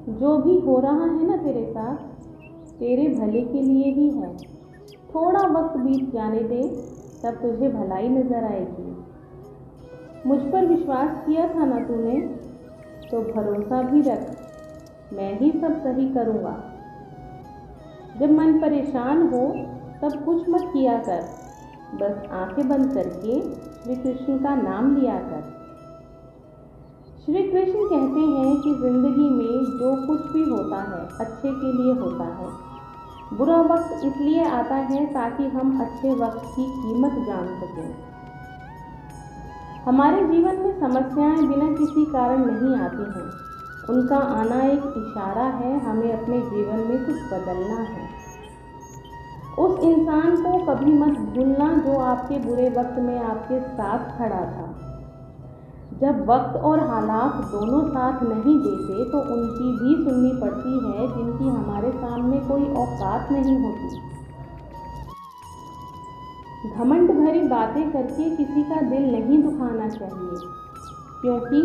जो भी हो रहा है ना तेरे साथ, तेरे भले के लिए ही है। थोड़ा वक्त बीत जाने दे, तब तुझे भलाई नजर आएगी। मुझ पर विश्वास किया था ना तूने, तो भरोसा भी रख, मैं ही सब सही करूँगा। जब मन परेशान हो तब कुछ मत किया कर, बस आंखें बंद करके श्री कृष्ण का नाम लिया कर। श्री कृष्ण कहते हैं कि जिंदगी में जो कुछ भी होता है अच्छे के लिए होता है। बुरा वक्त इसलिए आता है ताकि हम अच्छे वक्त की कीमत जान सकें। हमारे जीवन में समस्याएं बिना किसी कारण नहीं आती हैं। उनका आना एक इशारा है, हमें अपने जीवन में कुछ बदलना है। उस इंसान को कभी मत भूलना जो आपके बुरे वक्त में आपके साथ खड़ा था। जब वक्त और हालात दोनों साथ नहीं देते तो उनकी भी सुननी पड़ती है, जिनकी हमारे सामने कोई औकात नहीं होती। घमंड भरी बातें करके किसी का दिल नहीं दुखाना चाहिए, क्योंकि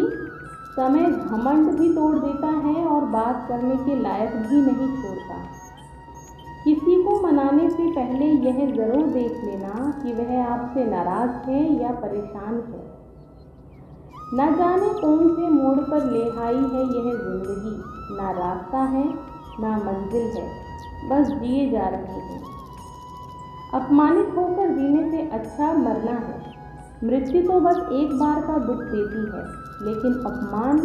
समय घमंड भी तोड़ देता है और बात करने के लायक भी नहीं छोड़ता। किसी को मनाने से पहले यह ज़रूर देख लेना कि वह आपसे नाराज़ है या परेशान है। न जाने कौन से मोड़ पर ले आई है यह जिंदगी, ना रास्ता है ना मंजिल है, बस जिए जा रहे हैं। अपमानित होकर जीने से अच्छा मरना है। मृत्यु तो बस एक बार का दुख देती है, लेकिन अपमान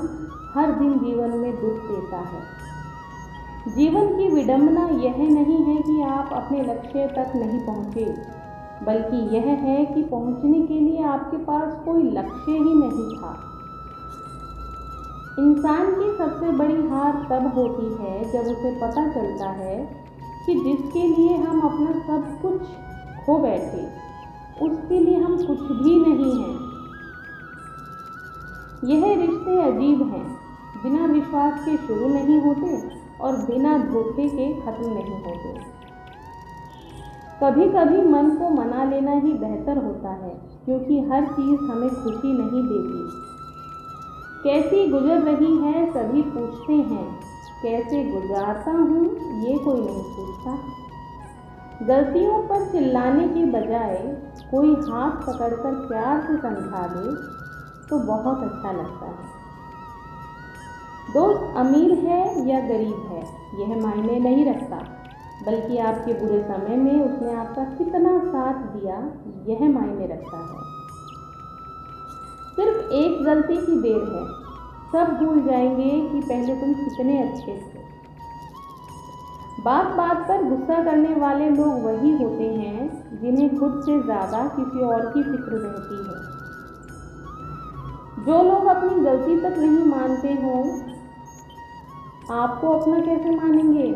हर दिन जीवन में दुख देता है। जीवन की विडंबना यह नहीं है कि आप अपने लक्ष्य तक नहीं पहुँचे, बल्कि यह है कि पहुंचने के लिए आपके पास कोई लक्ष्य ही नहीं था। इंसान की सबसे बड़ी हार तब होती है जब उसे पता चलता है कि जिसके लिए हम अपना सब कुछ खो बैठे, उसके लिए हम कुछ भी नहीं हैं। यह रिश्ते अजीब हैं, बिना विश्वास के शुरू नहीं होते और बिना धोखे के खत्म नहीं होते। कभी कभी मन को मना लेना ही बेहतर होता है, क्योंकि हर चीज़ हमें खुशी नहीं देती। कैसी गुजर रही है सभी पूछते हैं, कैसे गुजारता हूँ ये कोई नहीं पूछता। गलतियों पर चिल्लाने के बजाय कोई हाथ पकड़कर प्यार से समझा दे तो बहुत अच्छा लगता है। दोस्त अमीर है या गरीब है यह मायने नहीं रखता, बल्कि आपके बुरे समय में उसने आपका कितना साथ दिया यह मायने रखता है। सिर्फ एक गलती की देर है, सब भूल जाएंगे कि पहले तुम कितने अच्छे थे। बात बात पर गुस्सा करने वाले लोग वही होते हैं जिन्हें खुद से ज़्यादा किसी और की फिक्र रहती है। जो लोग अपनी गलती तक नहीं मानते हों, आपको अपना कैसे मानेंगे।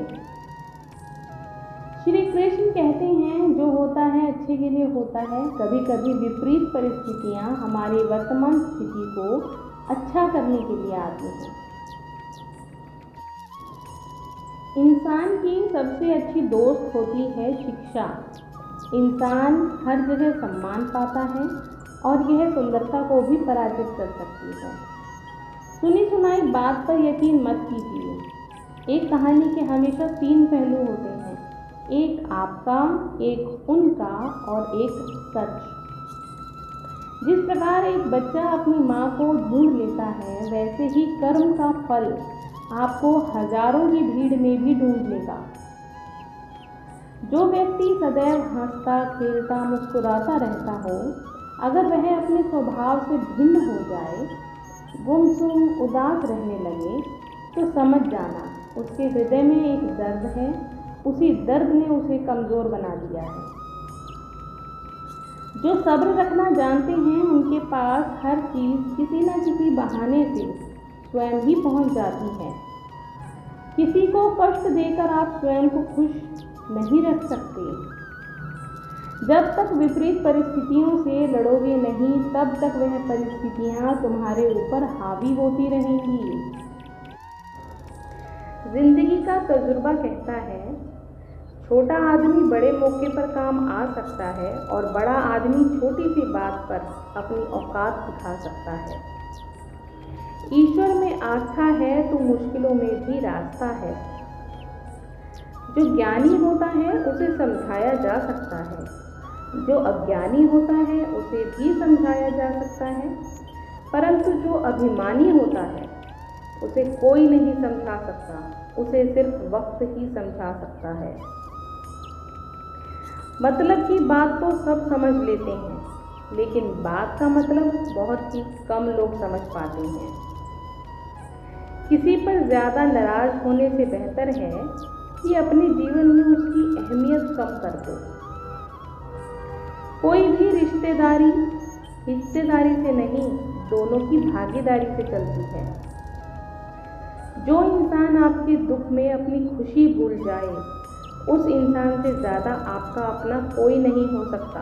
श्री कृष्ण कहते हैं जो होता है अच्छे के लिए होता है। कभी कभी विपरीत परिस्थितियां हमारी वर्तमान स्थिति को अच्छा करने के लिए आती हैं। इंसान की सबसे अच्छी दोस्त होती है शिक्षा। इंसान हर जगह सम्मान पाता है और यह सुंदरता को भी पराजित कर सकती है। सुनी सुनाई बात पर यकीन मत कीजिए। एक कहानी के हमेशा 3 पहलू होते हैं, एक आपका, एक उनका और एक सच। जिस प्रकार एक बच्चा अपनी माँ को ढूंढ लेता है, वैसे ही कर्म का फल आपको हजारों की भीड़ में भी ढूंढ लेगा। जो व्यक्ति सदैव हंसता खेलता मुस्कुराता रहता हो, अगर वह अपने स्वभाव से भिन्न हो जाए, गुमसुम उदास रहने लगे, तो समझ जाना उसके हृदय में एक दर्द है। उसी दर्द ने उसे कमज़ोर बना दिया है। जो सब्र रखना जानते हैं, उनके पास हर चीज़ किसी न किसी बहाने से स्वयं ही पहुंच जाती है। किसी को कष्ट देकर आप स्वयं को खुश नहीं रख सकते। जब तक विपरीत परिस्थितियों से लड़ोगे नहीं, तब तक वह परिस्थितियां तुम्हारे ऊपर हावी होती रहेंगी। जिंदगी का तजुर्बा कहता है, छोटा आदमी बड़े मौके पर काम आ सकता है और बड़ा आदमी छोटी सी बात पर अपनी औकात दिखा सकता है। ईश्वर में आस्था है तो मुश्किलों में भी रास्ता है। जो ज्ञानी होता है उसे समझाया जा सकता है, जो अज्ञानी होता है उसे भी समझाया जा सकता है, परंतु जो अभिमानी होता है उसे कोई नहीं समझा सकता, उसे सिर्फ वक्त ही समझा सकता है। मतलब की बात तो सब समझ लेते हैं, लेकिन बात का मतलब बहुत ही कम लोग समझ पाते हैं। किसी पर ज़्यादा नाराज होने से बेहतर है कि अपने जीवन में उसकी अहमियत कम कर दो। कोई भी रिश्तेदारी हिस्सेदारी से नहीं, दोनों की भागीदारी से चलती है। जो इंसान आपके दुख में अपनी खुशी भूल जाए, उस इंसान से ज़्यादा आपका अपना कोई नहीं हो सकता।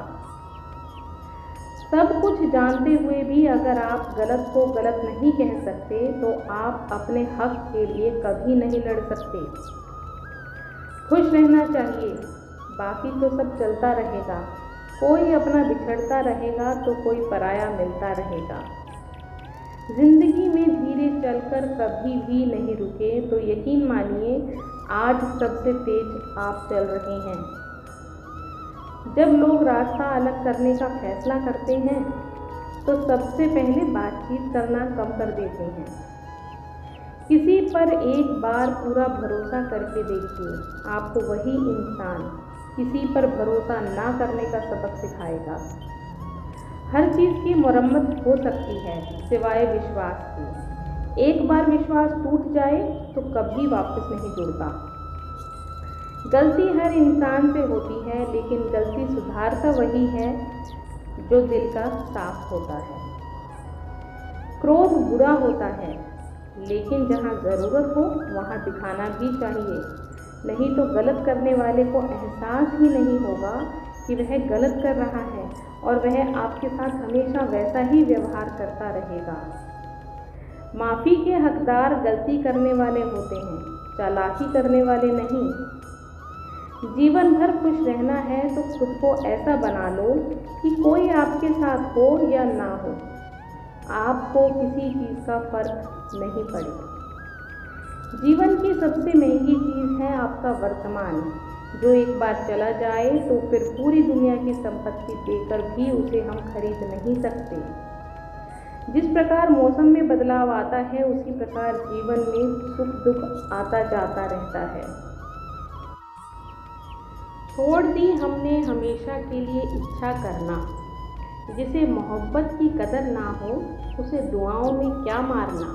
सब कुछ जानते हुए भी अगर आप गलत को गलत नहीं कह सकते, तो आप अपने हक के लिए कभी नहीं लड़ सकते। खुश रहना चाहिए, बाकी तो सब चलता रहेगा। कोई अपना बिछड़ता रहेगा तो कोई पराया मिलता रहेगा। जिंदगी में धीरे चलकर कभी भी नहीं रुके, तो यकीन मानिए आज सबसे तेज आप चल रहे हैं। जब लोग रास्ता अलग करने का फैसला करते हैं, तो सबसे पहले बातचीत करना कम कर देते हैं। किसी पर एक बार पूरा भरोसा करके देखिए, आपको वही इंसान किसी पर भरोसा ना करने का सबक सिखाएगा। हर चीज़ की मरम्मत हो सकती है सिवाय विश्वास की। एक बार विश्वास टूट जाए तो कभी वापस नहीं जुड़ता। गलती हर इंसान से होती है, लेकिन गलती सुधारता वही है जो दिल का साफ होता है। क्रोध बुरा होता है, लेकिन जहाँ ज़रूरत हो वहाँ दिखाना भी चाहिए, नहीं तो गलत करने वाले को एहसास ही नहीं होगा कि वह गलत कर रहा है और वह आपके साथ हमेशा वैसा ही व्यवहार करता रहेगा। माफ़ी के हकदार गलती करने वाले होते हैं, चालाकी करने वाले नहीं। जीवन भर खुश रहना है तो खुद को ऐसा बना लो कि कोई आपके साथ हो या ना हो, आपको किसी चीज़ का फर्क नहीं पड़े। जीवन की सबसे महंगी चीज़ है आपका वर्तमान, जो एक बार चला जाए तो फिर पूरी दुनिया की संपत्ति देकर भी उसे हम खरीद नहीं सकते। जिस प्रकार मौसम में बदलाव आता है, उसी प्रकार जीवन में सुख दुख आता जाता रहता है। छोड़ दी हमने हमेशा के लिए इच्छा करना। जिसे मोहब्बत की कदर ना हो, उसे दुआओं में क्या मारना।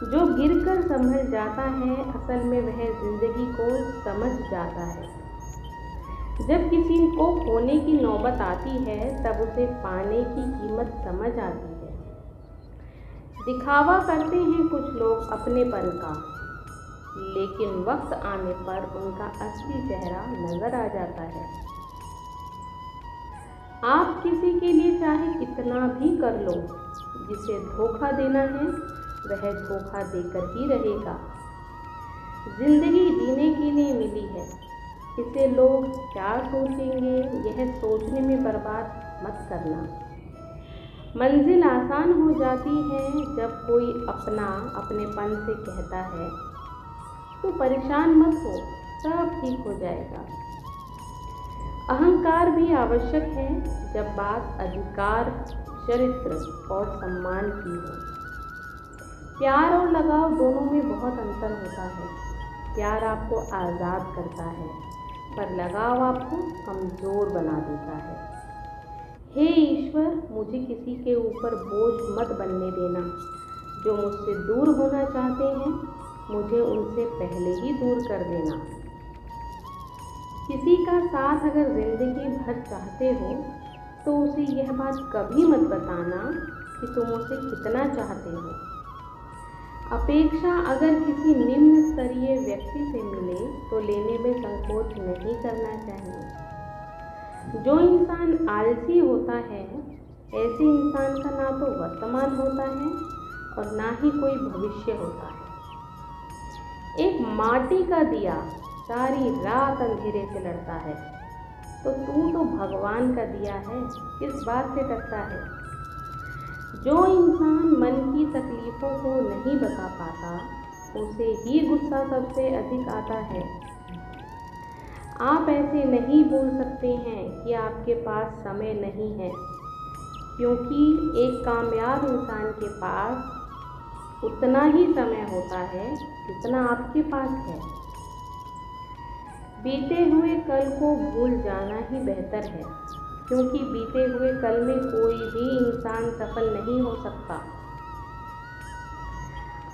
जो गिरकर संभल जाता है, असल में वह जिंदगी को समझ जाता है। जब किसी को खोने की नौबत आती है, तब उसे पाने की कीमत समझ आती है। दिखावा करते हैं कुछ लोग अपनेपन का, लेकिन वक्त आने पर उनका असली चेहरा नजर आ जाता है। आप किसी के लिए चाहे कितना भी कर लो, जिसे धोखा देना है वह धोखा देकर ही रहेगा। जिंदगी जीने के लिए मिली है, इसे लोग क्या सोचेंगे यह सोचने में बर्बाद मत करना। मंजिल आसान हो जाती है जब कोई अपना अपनेपन से कहता है, तो परेशान मत हो, सब ठीक हो जाएगा। अहंकार भी आवश्यक है जब बात अधिकार, चरित्र और सम्मान की हो। प्यार और लगाव दोनों में बहुत अंतर होता है। प्यार आपको आज़ाद करता है, पर लगाव आपको कमज़ोर बना देता है। हे ईश्वर, मुझे किसी के ऊपर बोझ मत बनने देना। जो मुझसे दूर होना चाहते हैं, मुझे उनसे पहले ही दूर कर देना। किसी का साथ अगर जिंदगी भर चाहते हो, तो उसे यह बात कभी मत बताना कि तुम उसे कितना चाहते हो। अपेक्षा अगर किसी निम्न स्तरीय व्यक्ति से मिले, तो लेने में संकोच नहीं करना चाहिए। जो इंसान आलसी होता है, ऐसे इंसान का ना तो वर्तमान होता है और ना ही कोई भविष्य होता है। एक माटी का दिया सारी रात अंधेरे से लड़ता है, तो तू तो भगवान का दिया है, किस बात से डरता है। जो इंसान मन की तकलीफ़ों को नहीं बता पाता, उसे ही गुस्सा सबसे अधिक आता है। आप ऐसे नहीं बोल सकते हैं कि आपके पास समय नहीं है, क्योंकि एक कामयाब इंसान के पास उतना ही समय होता है जितना आपके पास है। बीते हुए कल को भूल जाना ही बेहतर है, क्योंकि बीते हुए कल में कोई भी इंसान सफल नहीं हो सकता।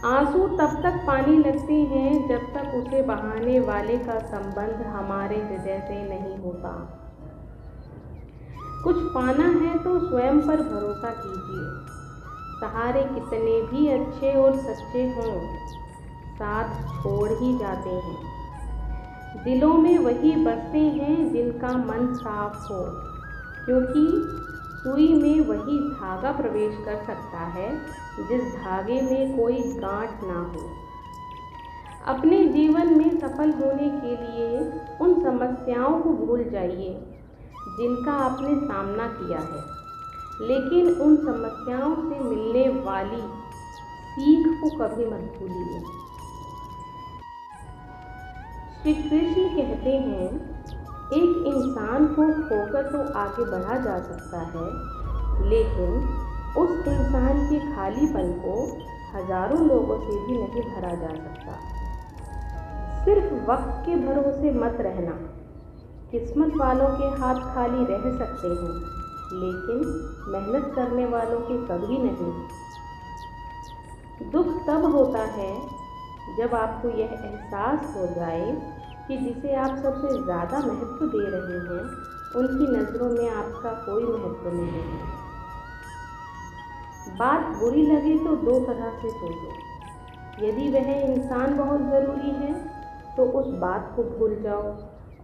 आंसू तब तक पानी लगते हैं जब तक उसे बहाने वाले का संबंध हमारे हृदय से नहीं होता। कुछ पाना है तो स्वयं पर भरोसा कीजिए। सहारे कितने भी अच्छे और सच्चे हों, साथ छोड़ ही जाते हैं। दिलों में वही बसते हैं जिनका मन साफ हो, क्योंकि सुई में वही धागा प्रवेश कर सकता है जिस धागे में कोई गांठ ना हो। अपने जीवन में सफल होने के लिए उन समस्याओं को भूल जाइए जिनका आपने सामना किया है, लेकिन उन समस्याओं से मिलने वाली सीख को कभी मत भूलिए। श्री कृष्ण कहते हैं, एक इंसान को खोकर तो आगे बढ़ा जा सकता है, लेकिन उस इंसान के खालीपन को हजारों लोगों से भी नहीं भरा जा सकता। सिर्फ वक्त के भरोसे मत रहना। किस्मत वालों के हाथ खाली रह सकते हैं, लेकिन मेहनत करने वालों के कभी नहीं। दुख तब होता है जब आपको यह एहसास हो जाए कि जिसे आप सबसे ज़्यादा महत्व दे रहे हैं, उनकी नज़रों में आपका कोई महत्व नहीं है। बात बुरी लगे तो दो तरह से सोचो। यदि वह इंसान बहुत ज़रूरी है तो उस बात को भूल जाओ,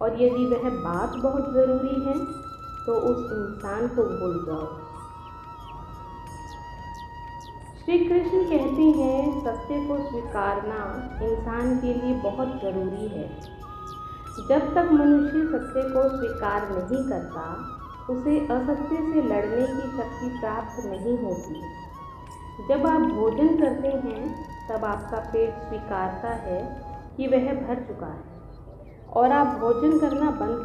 और यदि वह बात बहुत ज़रूरी है तो उस इंसान को भूल जाओ। श्री कृष्ण कहते हैं, सत्य को स्वीकारना इंसान के लिए बहुत ज़रूरी है। जब तक मनुष्य सत्य को स्वीकार नहीं करता, उसे असत्य से लड़ने की शक्ति प्राप्त नहीं होती। जब आप भोजन करते हैं तब आपका पेट स्वीकारता है कि वह भर चुका है, और आप भोजन करना बंद कर